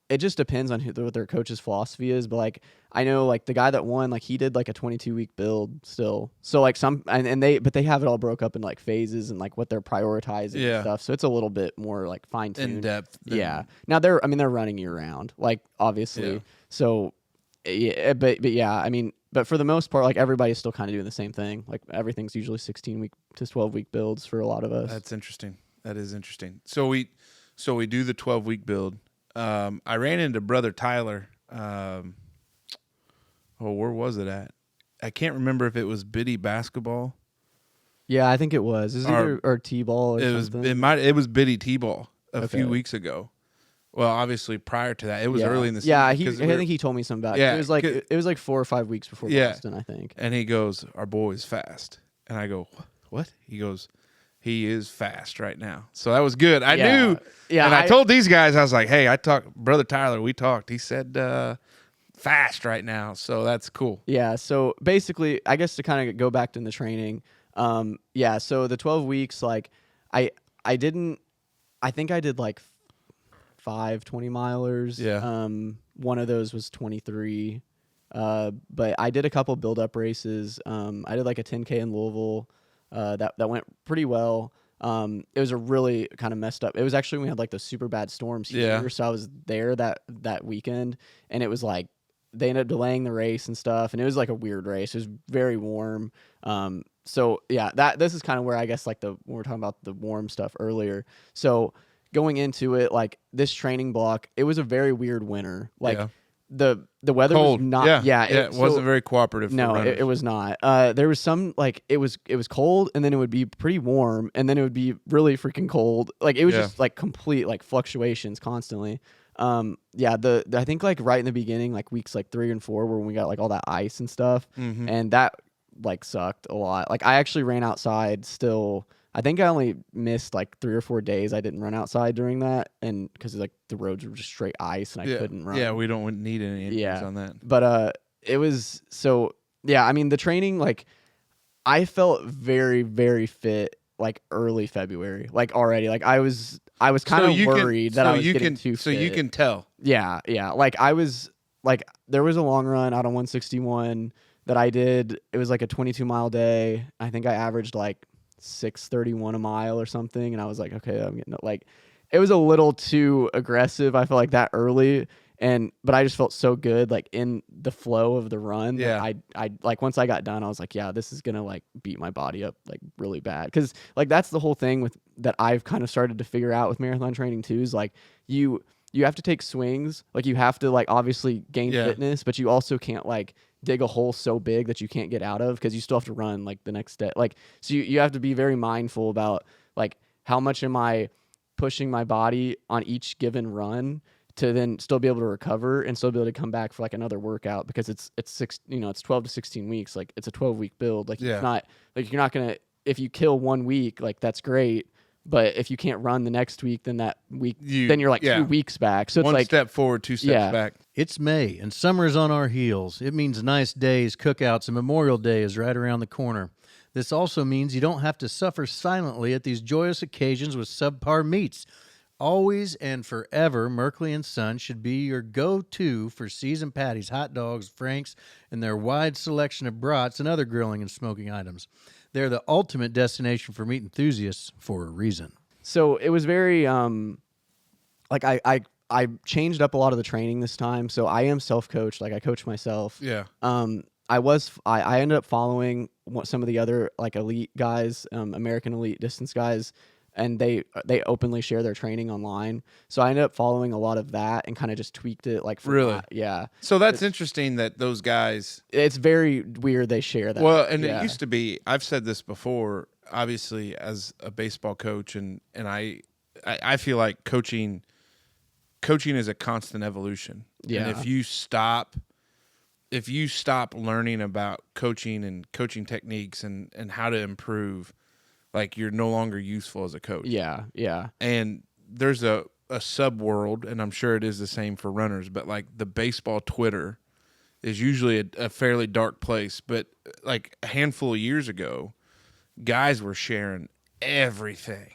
C: it just depends on what their coach's philosophy is, but like I know like the guy that won, like he did like a 22-week build still. So like but they have it all broke up in like phases and like what they're prioritizing and stuff. So it's a little bit more like fine-tuned.
D: In depth.
C: Yeah. Now they're running year round, like obviously.
D: Yeah.
C: So yeah, but yeah, I mean, But for the most part, like everybody's still kind of doing the same thing. Like everything's usually 16-week to 12-week builds for a lot of us.
D: That's interesting. That is interesting. So we do the 12-week build. I ran into Brother Tyler. Where was it at? I can't remember if it was Biddy basketball.
C: Yeah, I think it was. Is it either or T-ball or something?
D: It was Biddy T-ball a few weeks ago. Well, obviously prior to that, it was early in the season.
C: Yeah, I think he told me something about it.
D: Yeah,
C: it was like 4 or 5 weeks before Boston, I think.
D: And he goes, "Our boy's fast," and I go, "What?" He goes, "He is fast right now." So that was good. I knew. Yeah, and I told these guys, I was like, "Hey, I talked, Brother Tyler. We talked. He said fast right now, so that's cool."
C: Yeah. So basically, I guess to kind of go back to the training. So the 12 weeks, like I think I did like 5 20-milers.
D: Yeah.
C: One of those was 23. But I did a couple build-up races. I did like a 10K in Louisville. That went pretty well. It was a really kind of messed up. It was actually when we had like the super bad storms here. So I was there that weekend, and it was like they ended up delaying the race and stuff, and it was like a weird race. It was very warm. So yeah, this is kind of where I guess like when we're talking about the warm stuff earlier. So going into it, like this training block, it was a very weird winter. Like the weather
D: Cold.
C: was not.
D: It wasn't very cooperative.
C: No, it was not. There was some like it was cold, and then it would be pretty warm, and then it would be really freaking cold. Like it was just like complete like fluctuations constantly. I think like right in the beginning, like weeks like 3 and 4, where when we got like all that ice and stuff, and that like sucked a lot. Like I actually ran outside still. I think I only missed like 3 or 4 days. I didn't run outside during that, and because like the roads were just straight ice, and I couldn't run.
D: Yeah, we don't need any injuries on that.
C: But it was so. Yeah, I mean the training, like I felt very, very fit like early February, like already. Like I was kind of worried that I was getting too fit.
D: So you can tell.
C: Yeah. Like I was like there was a long run out on 161 that I did. It was like a 22-mile day. I think I averaged like 6:31 a mile or something, and I was like, okay, I'm getting like it was a little too aggressive. I felt like that early, but I just felt so good like in the flow of the run.
D: Yeah,
C: I like once I got done, I was like, yeah, this is gonna like beat my body up like really bad, because like that's the whole thing with that I've kind of started to figure out with marathon training too, is like you have to take swings, like you have to like obviously gain fitness, but you also can't like dig a hole so big that you can't get out of, because you still have to run like the next day. Like, so you have to be very mindful about like how much am I pushing my body on each given run to then still be able to recover and still be able to come back for like another workout, because it's 12 to 16 weeks. Like it's a 12-week build. Like it's not like you're not going to, if you kill 1 week, like that's great. But if you can't run the next week, then that week, then you're like 2 weeks back. So it's
D: 1 step forward, 2 steps back.
B: It's May, and summer's on our heels. It means nice days, cookouts, and Memorial Day is right around the corner. This also means you don't have to suffer silently at these joyous occasions with subpar meats. Always and forever, Merkley & Son should be your go-to for seasoned patties, hot dogs, franks, and their wide selection of brats and other grilling and smoking items. They're the ultimate destination for meat enthusiasts for a reason.
C: So it was very, like I changed up a lot of the training this time. So I am self-coached. Like I coach myself.
D: Yeah.
C: I ended up following some of the other like elite guys, American elite distance guys, and they openly share their training online. So I ended up following a lot of that and kind of just tweaked it. Like yeah.
D: So that's interesting that those guys.
C: It's very weird they share that.
D: Well, and it used to be. I've said this before. Obviously, as a baseball coach, and I feel like coaching is a constant evolution.
C: Yeah.
D: And if you stop learning about coaching and coaching techniques and how to improve, like you're no longer useful as a coach.
C: Yeah.
D: And there's a sub world, and I'm sure it is the same for runners, but like the baseball Twitter is usually a fairly dark place. But like a handful of years ago, guys were sharing everything.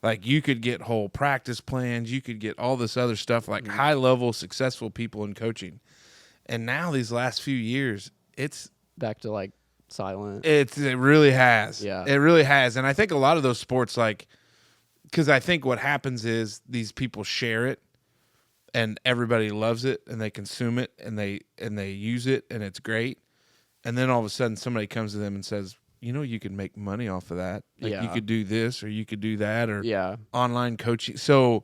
D: Like you could get whole practice plans, you could get all this other stuff, like high level successful people in coaching. And now these last few years, it's
C: back to like silent.
D: It really has.
C: Yeah.
D: It really has. And I think a lot of those sports, like, because I think what happens is these people share it and everybody loves it and they consume it and they use it and it's great. and then all of a sudden somebody comes to them and says, you can make money off of that. Like you could do this or you could do that or online coaching. So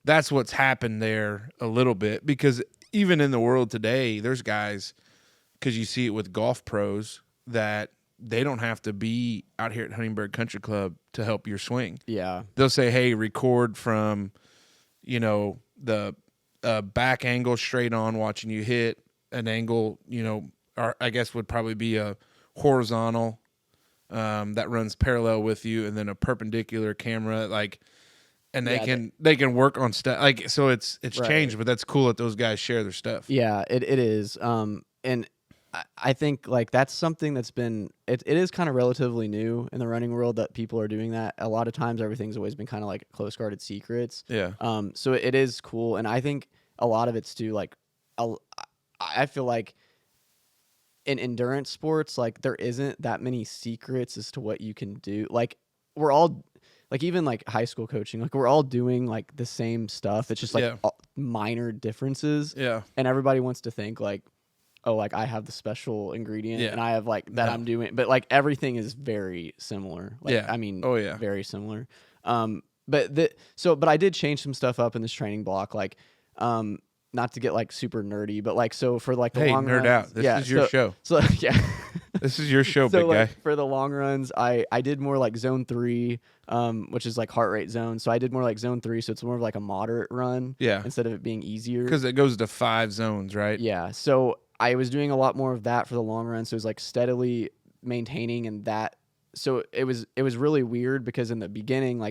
D: that's what's happened there a little bit, because even in the world today, there's guys, because you see it with golf pros, that they don't have to be out here at Huntingburg Country Club to help your swing. Yeah. They'll say, hey, record from, the back angle straight on watching you hit an angle, or I guess would probably be a horizontal that runs parallel with you, and then a perpendicular camera, and they can work on stuff. So it's changed, but that's cool that those guys share their stuff.
C: Yeah, it is. And I think that's something that's been, it is kind of relatively new in the running world, that people are doing that. A lot of times everything's always been kind of like close guarded secrets. Yeah. So it is cool. And I think a lot of it's too, I feel like in endurance sports, there isn't that many secrets as to what you can do. We're all, even high school coaching, we're all doing the same stuff. It's just minor differences. Yeah. And everybody wants to think I have the special ingredient and I have that I'm doing, but everything is very similar. Very similar. But I did change some stuff up in this training block, not to get super nerdy, but so for the long
D: nerd
C: runs,
D: out. This is your show.
C: So yeah,
D: this is your show, big guy.
C: For the long runs, I did more zone 3, which is heart rate zone. So I did more zone 3, so it's more of a moderate run. Yeah. Instead of it being easier,
D: because it goes to 5 zones, right?
C: Yeah. So I was doing a lot more of that for the long run. So it was steadily maintaining in that. So it was really weird, because in the beginning,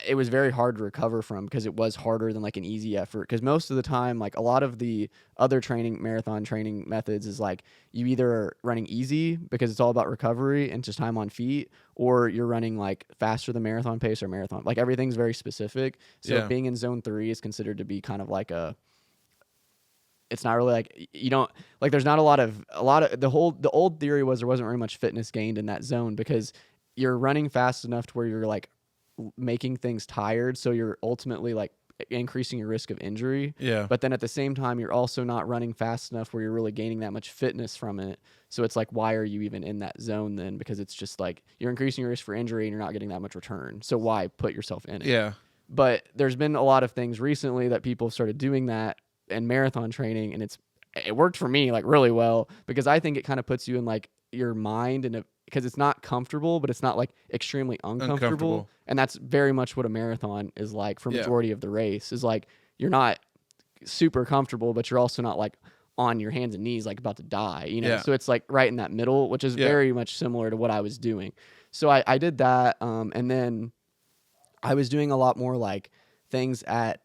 C: it was very hard to recover from, because it was harder than an easy effort. Because most of the time, a lot of the other marathon training methods is you either are running easy because it's all about recovery and just time on feet, or you're running faster than marathon pace or marathon. Everything's very specific. So being in zone 3 is considered to be kind of it's not really you don't there's not a lot of the old theory was there wasn't very much fitness gained in that zone, because you're running fast enough to where you're making things tired, so you're ultimately increasing your risk of injury. Yeah. But then at the same time, you're also not running fast enough where you're really gaining that much fitness from it. So it's why are you even in that zone then? Because it's just you're increasing your risk for injury and you're not getting that much return. So why put yourself in it? Yeah. But there's been a lot of things recently that people have started doing that in marathon training, and it worked for me really well, because I think it kind of puts you in your mind, and because it's not comfortable, but it's not extremely uncomfortable. And that's very much what a marathon is for majority of the race, is you're not super comfortable, but you're also not on your hands and knees about to die, Yeah. So it's right in that middle, which is very much similar to what I was doing. So I did that, and then I was doing a lot more things at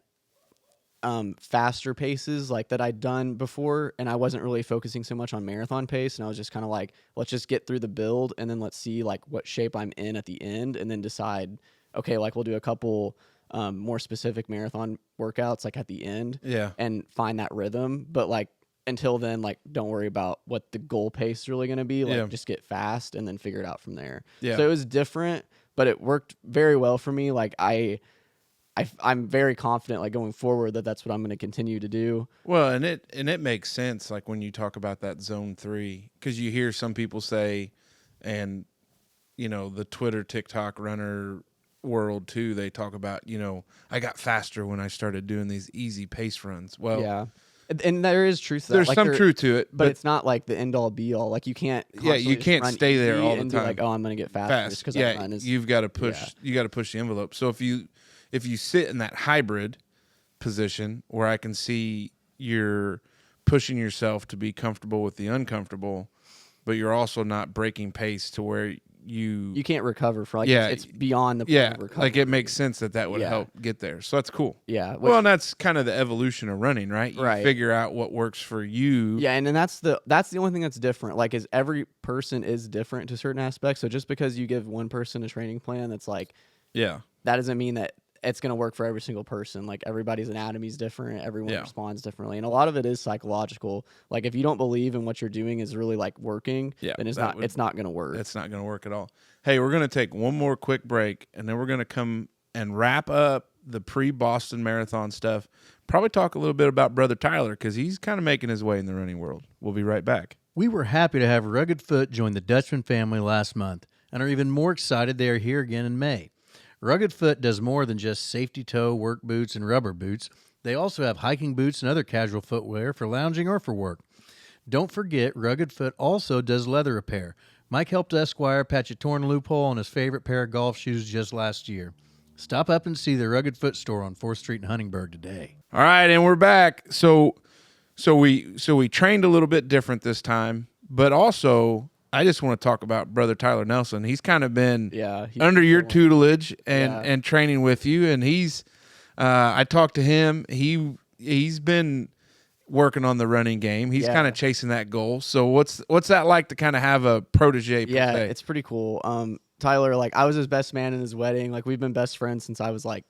C: faster paces that I'd done before, and I wasn't really focusing so much on marathon pace, and I was just kind of let's just get through the build, and then let's see what shape I'm in at the end, and then decide, okay, we'll do a couple more specific marathon workouts at the end, and find that rhythm. But until then, don't worry about what the goal pace is really going to be. Just get fast and then figure it out from there. So it was different, but it worked very well for me. I'm very confident going forward that that's what I'm going to continue to do.
D: Well, and it makes sense when you talk about that zone 3, because you hear some people say, and the Twitter, TikTok runner world too, they talk about, I got faster when I started doing these easy pace runs. Well, yeah.
C: And there is truth to that.
D: There's some truth to it,
C: but it's not the end all be all. You can't.
D: You can't stay there all the time.
C: I'm going to get faster because I run.
D: You've got to push. Yeah. You got to push the envelope. So if you sit in that hybrid position where I can see you're pushing yourself to be comfortable with the uncomfortable, but you're also not breaking pace to where you
C: can't recover from. It's beyond the point of recovery.
D: It makes sense that would help get there. So that's cool.
C: Yeah.
D: And that's kind of the evolution of running, right? You figure out what works for you.
C: Yeah, and then that's the only thing that's different. Is every person is different to certain aspects. So just because you give one person a training plan that's that doesn't mean that it's going to work for every single person. Everybody's anatomy is different. Everyone responds differently. And a lot of it is psychological. If you don't believe in what you're doing is really working, then it's not going to work.
D: It's not going to work at all. Hey, we're going to take one more quick break, and then we're going to come and wrap up the pre-Boston Marathon stuff. Probably talk a little bit about Brother Tyler, because he's kind of making his way in the running world. We'll be right back.
B: We were happy to have Rugged Foot join the Dutchman family last month and are even more excited they are here again in May. Rugged Foot does more than just safety toe, work boots, and rubber boots. They also have hiking boots and other casual footwear for lounging or for work. Don't forget, Rugged Foot also does leather repair. Mike helped Esquire patch a torn loophole on his favorite pair of golf shoes just last year. Stop up and see the Rugged Foot store on 4th Street in Huntingburg today.
D: All right, and we're back. So we trained a little bit different this time, but also I just want to talk about Brother Tyler Nelson. He's kind of been under your tutelage and training with you, and he's I talked to him. He's been working on the running game. He's kind of chasing that goal. So what's that like to kind of have a protege?
C: Yeah, it's pretty cool. Tyler, like, I was his best man in his wedding. Like, we've been best friends since I was like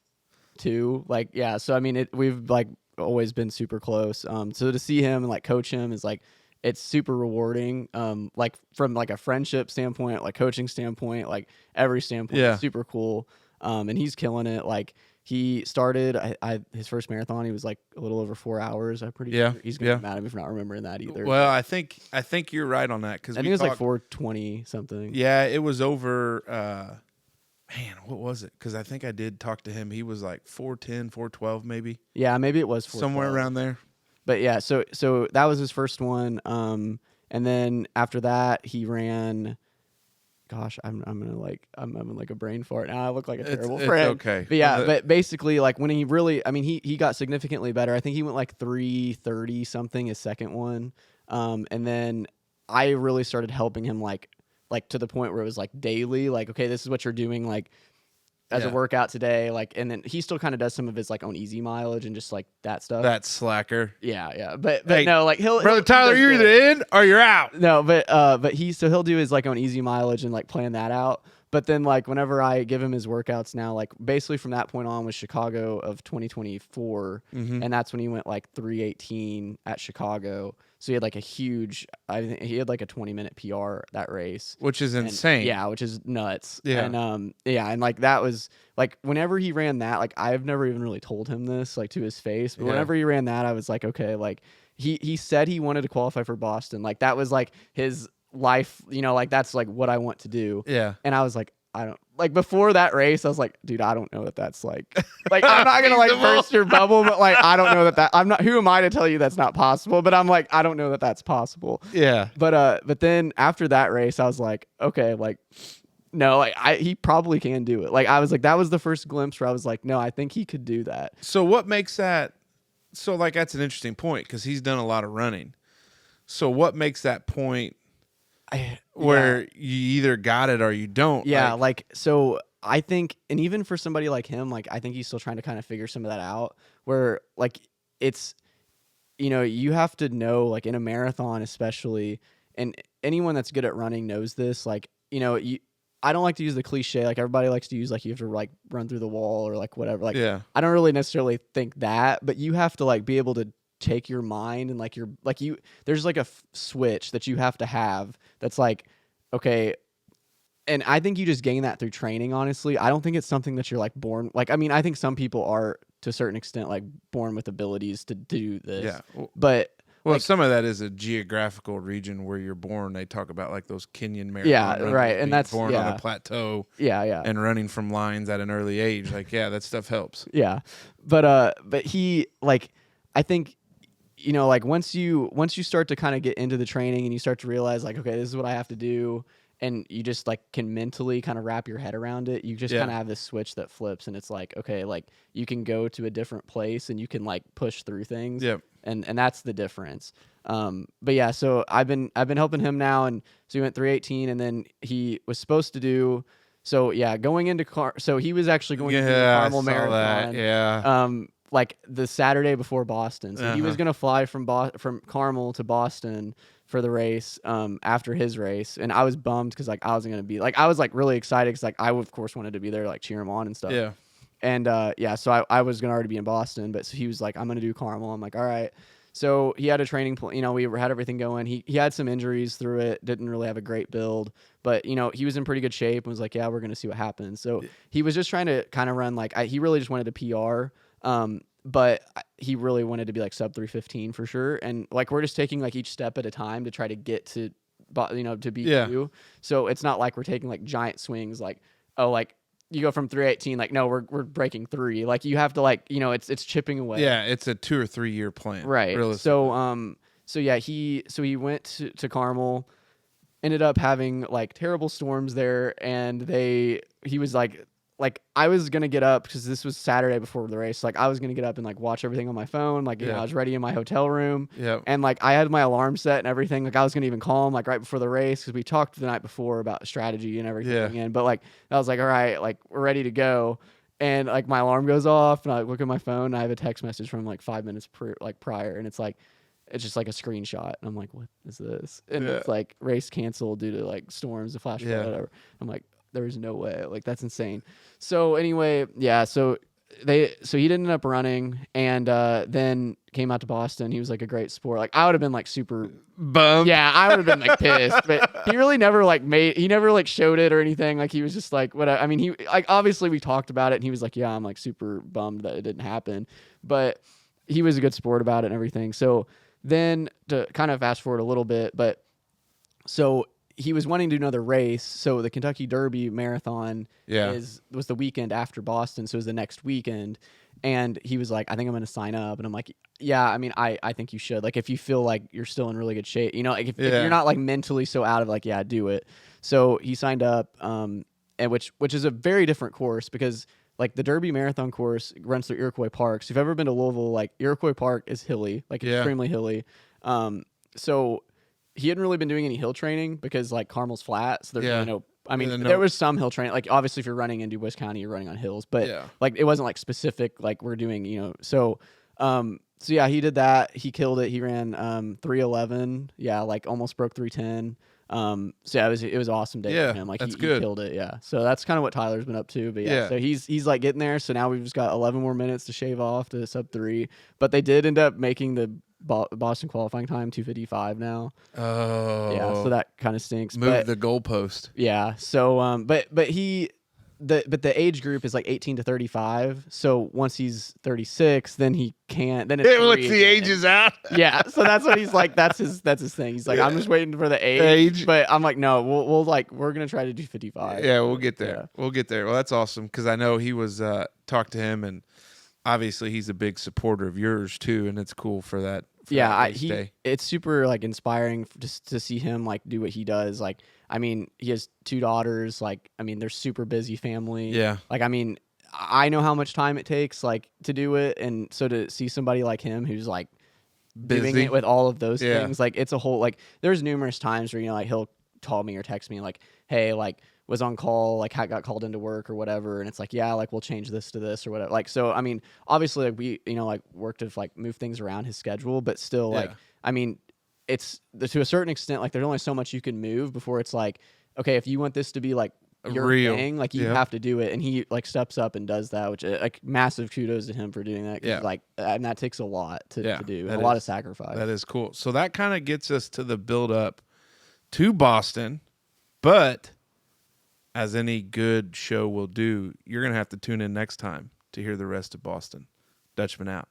C: 2. Like, yeah. So I mean, we've like always been super close. So to see him and like coach him is like, it's super rewarding. Like from like a friendship standpoint, like coaching standpoint, like every standpoint, it's super cool. And he's killing it. Like, he started his first marathon. He was like a little over 4 hours. I'm pretty sure. He's gonna be mad at me for not remembering that either.
D: Well, I think you're right on that because
C: I think it was like 4:20 something.
D: Yeah, it was over. Man, what was it? Because I think I did talk to him. He was like 4:10, 4:12 maybe.
C: Yeah, maybe it was 4:12.
D: Somewhere around there.
C: But yeah, so that was his first one. And then after that, he ran. Gosh, I'm having like a brain fart now. I look like a terrible friend.
D: It's okay.
C: But yeah, but basically, like when he really, I mean, he got significantly better. I think he went like 3:30 something his second one. And then I really started helping him like to the point where it was like daily. Like, okay, this is what you're doing. Like, as a workout today, like, and then he still kind of does some of his like own easy mileage and just like that stuff.
D: That slacker.
C: Yeah. But no, like
D: Brother Tyler, you're either in or you're out.
C: No, but he'll do his like own easy mileage and like plan that out. But then like whenever I give him his workouts now, like basically from that point on was Chicago of 2024, and that's when he went like 3:18 at Chicago. So he had like a huge, I think he had like a 20-minute PR that race,
D: which is insane.
C: Yeah, which is nuts.
D: Yeah,
C: and and like that was like whenever he ran that, like I've never even really told him this like to his face, but whenever he ran that, I was like, okay, like he said he wanted to qualify for Boston, like that was like his life, you know, like that's like what I want to do.
D: Yeah, and
C: I was like, I don't like before that race. I was like, dude, I don't know that that's like I'm not gonna like burst your bubble, but like I don't know that I'm not. Who am I to tell you that's not possible? But I'm like, I don't know that that's possible.
D: Yeah.
C: But then after that race, I was like, okay, like no, like he probably can do it. Like I was like, that was the first glimpse where I was like, no, I think he could do that.
D: So what makes that? So like that's an interesting point because he's done a lot of running. So what makes that point? Where you either got it or you don't.
C: Yeah, like so I think, and even for somebody like him, like I think he's still trying to kind of figure some of that out, where like it's, you know, you have to know, like in a marathon especially, and anyone that's good at running knows this, like, you know, I don't like to use the cliche, like everybody likes to use like you have to like run through the wall or like whatever. Like I don't really necessarily think that, but you have to like be able to take your mind and like there's like a switch that you have to have that's like, okay, and I think you just gain that through training, honestly. I don't think it's something that you're like born, like, I mean, I think some people are to a certain extent like born with abilities to do this.
D: Yeah.
C: But like,
D: some of that is a geographical region where you're born. They talk about like those Kenyan marathon.
C: Yeah, right. And that's
D: born on a plateau.
C: Yeah.
D: And running from lines at an early age. Like, yeah, that stuff helps.
C: Yeah. But he, like, I think, you know, like once you start to kind of get into the training and you start to realize like, okay, this is what I have to do, and you just like can mentally kind of wrap your head around it, you just kind of have this switch that flips, and it's like, okay, like you can go to a different place and you can like push through things.
D: Yep.
C: And that's the difference. But yeah, so I've been helping him now, and so he went 3:18, and then he was supposed to do, so yeah, going into so he was actually going to do the Carmel Marathon.
D: That. Yeah.
C: Like the Saturday before Boston. So he was going to fly from Carmel to Boston for the race after his race. And I was bummed because like I wasn't going to be, like I was like really excited because like I of course wanted to be there, like cheer him on and stuff.
D: Yeah.
C: And so I was going to already be in Boston, but so he was like, I'm going to do Carmel. I'm like, all right. So he had a training plan, you know, we had everything going. He had some injuries through it, didn't really have a great build, but you know, he was in pretty good shape and was like, yeah, we're going to see what happens. So he was just trying to kind of run, like he really just wanted a PR. But he really wanted to be like sub 315 for sure. And like we're just taking like each step at a time to try to get to, to beat you. So it's not like we're taking like giant swings, like, oh, like you go from 318, like, no, we're breaking 3. Like you have to like, it's chipping away.
D: Yeah, it's a 2 or 3 year plan.
C: Right. So yeah, he went to Carmel, ended up having like terrible storms there, and he was like I was gonna get up because this was Saturday before the race. Like I was gonna get up and like watch everything on my phone. Like I was ready in my hotel room.
D: Yeah.
C: And like I had my alarm set and everything. Like I was gonna even call him like right before the race because we talked the night before about strategy and everything.
D: Yeah.
C: But like I was like, all right, like we're ready to go. And like my alarm goes off and I look at my phone and I have a text message from like 5 minutes prior, and it's just like a screenshot. And I'm like, what is this? And it's like race canceled due to like storms, the flash flood, whatever. I'm like, there's no way. Like that's insane. So anyway, yeah. So he didn't end up running, and then came out to Boston. He was like a great sport. Like I would have been like super
D: bummed.
C: Yeah, I would have been like pissed. But he really never like showed it or anything. Like he was just like, what? I mean, he like obviously we talked about it, and he was like, yeah, I'm like super bummed that it didn't happen. But he was a good sport about it and everything. So then to kind of fast forward a little bit, but so he was wanting to do another race. So the Kentucky Derby Marathon was the weekend after Boston. So it was the next weekend. And he was like, I think I'm going to sign up. And I'm like, yeah, I mean, I think you should. Like, if you feel like you're still in really good shape, like if you're not like mentally so out of like, yeah, do it. So he signed up, and which is a very different course because like the Derby Marathon course runs through Iroquois Park. So if you've ever been to Louisville, like Iroquois Park is hilly, like extremely hilly. So he hadn't really been doing any hill training because like Carmel's flat. So there's no, I mean, there was some hill training. Like obviously if you're running in Dubois County, you're running on hills, but like it wasn't like specific, like we're doing, so yeah, he did that. He killed it. He ran 3:11. Yeah. Like almost broke 3:10. So yeah, it was awesome day for him. Like he killed it. Yeah. So that's kind of what Tyler's been up to, but so he's like getting there. So now we've just got 11 more minutes to shave off to sub 3, but they did end up making the Boston qualifying time 2:55 now.
D: Oh.
C: Yeah, so that kind of stinks.
D: Move the goalpost.
C: Yeah. So but the age group is like 18 to 35. So once he's 36, then he can't. Then it's
D: once the age is out.
C: Yeah. So that's what he's like. That's his thing. He's like, I'm just waiting for the age. But I'm like, no, we're gonna try to do 55.
D: Yeah, we'll get there.
C: Yeah.
D: We'll get there. Well, that's awesome because I know he was talked to him, and obviously he's a big supporter of yours too, and it's cool for that.
C: It's super like inspiring just to see him like do what he does. Like, I mean, he has 2 daughters. Like, I mean, they're super busy family.
D: Yeah.
C: Like, I mean, I know how much time it takes like to do it, and so to see somebody like him who's like doing it with all of those things, like it's a whole like. There's numerous times where like he'll call me or text me like, hey, like was on call, like got called into work or whatever, and it's like, yeah, like we'll change this to this or whatever. Like, so I mean, obviously like we like work to like move things around his schedule, but still like I mean, it's to a certain extent like there's only so much you can move before it's like, okay, if you want this to be like your thing, like you have to do it, and he like steps up and does that, which like massive kudos to him for doing that. Like, and that takes a lot to do, and a lot of sacrifice.
D: That is cool. So that kind of gets us to the build up to Boston, but as any good show will do, you're going to have to tune in next time to hear the rest of Boston. Dutchman out.